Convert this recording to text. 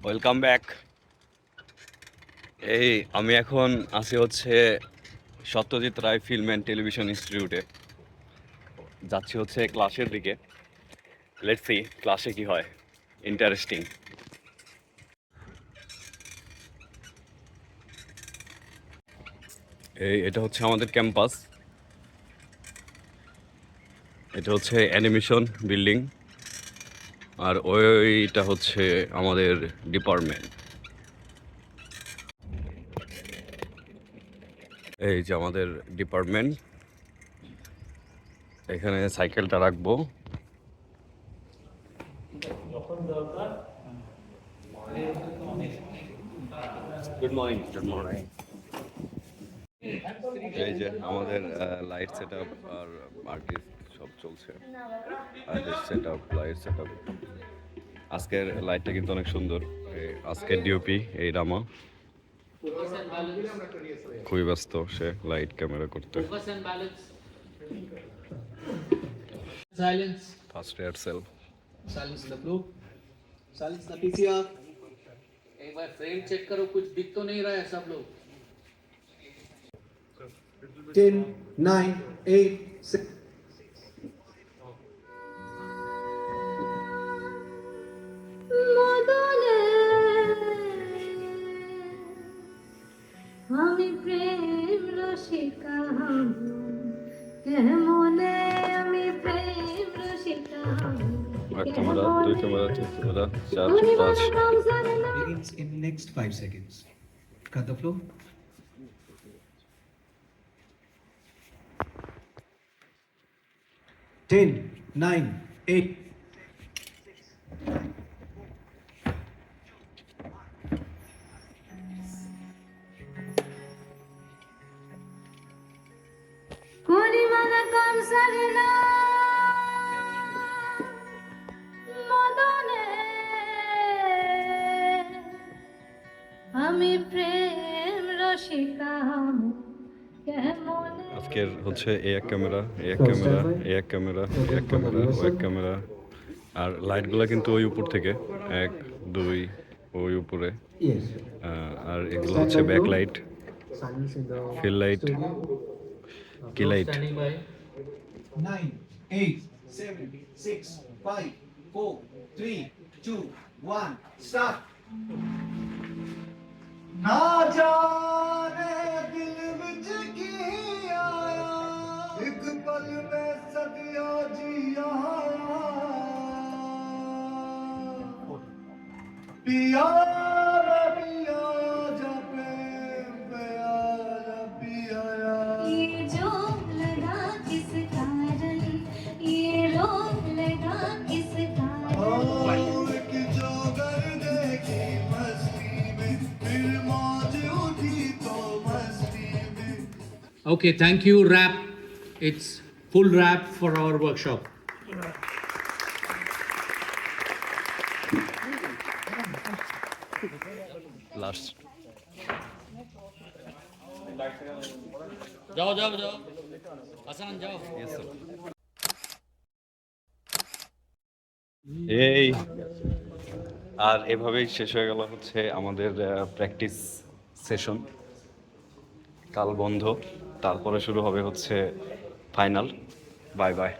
Welcome back. আমি এখন আছি হচ্ছে Satyajit Ray film and television ইনস্টিটিউটে। যাচ্ছি হচ্ছে ক্লাসের দিকে। লেটস সি ক্লাসে কি হয়। ইন্টারেস্টিং। এটা হচ্ছে আমাদের ক্যাম্পাস। এটা হচ্ছে অ্যানিমেশন বিল্ডিং, আর ওইটা হচ্ছে আমাদের ডিপার্টমেন্ট। এই যে আমাদের ডিপার্টমেন্ট, এখানে সাইকেলটা রাখবো। Good morning. Good morning. এই যে আমাদের লাইট সেট আপ আর আর্টিস্ট সব চলছে। Artist set up, light set up. আজকের লাইটটা কিন্তু অনেক সুন্দর। আজকের ডিওপি এই রামা খুবই ব্যস্ত, সে লাইট ক্যামেরা করতে। Silence. First rehearsal. Silence the flow. Silence the PCR. एक बार फ्रेम चेक करो, कुछ दिख तो नहीं रहा है सब लोग. 10, 9, 8, 6. আমি প্রেম রসিকা কেমনে আমি প্রেম রসিকা ক্যামেরা, দুই ক্যামেরা, তিন camera, 4, 5। Begins in next 5 seconds. Cut the flow. 10, 9, 8. কোনি মানা কাম সারিনা মদনে আমি প্রেম রসিকা কেমনে। আজকের হচ্ছে এই এক ক্যামেরা, এই এক ক্যামেরা, এই এক ক্যামেরা, এই এক ক্যামেরা, ওই এক ক্যামেরা। আর লাইটগুলো কিন্তু ওই উপর থেকে 1, 2 ওই উপরে। আর এগুলো হচ্ছে ব্যাক লাইট, ফিল লাইট, কি লাইট। 9, 8, 7, 6, 5, 4, 3, 2, 1, start. ना जाने दिल विच की आया एक पल में सदिया जिया पिया रे पिया जा प्रेम पे आजा पिया ये जो लगा किस कारण ये रोग लगा किस कारण कि जो कर देखी मस्ती में फिर मौज उठी तो मस्ती में. Okay, thank you, rap. It's full rap for our workshop. Last. जाओ जाओ जाओ हसन जाओ। এই আর এভাবেই শেষ হয়ে গেল হচ্ছে আমাদের প্র্যাকটিস সেশন। কাল বন্ধ, তারপরে শুরু হবে হচ্ছে ফাইনাল। Bye bye.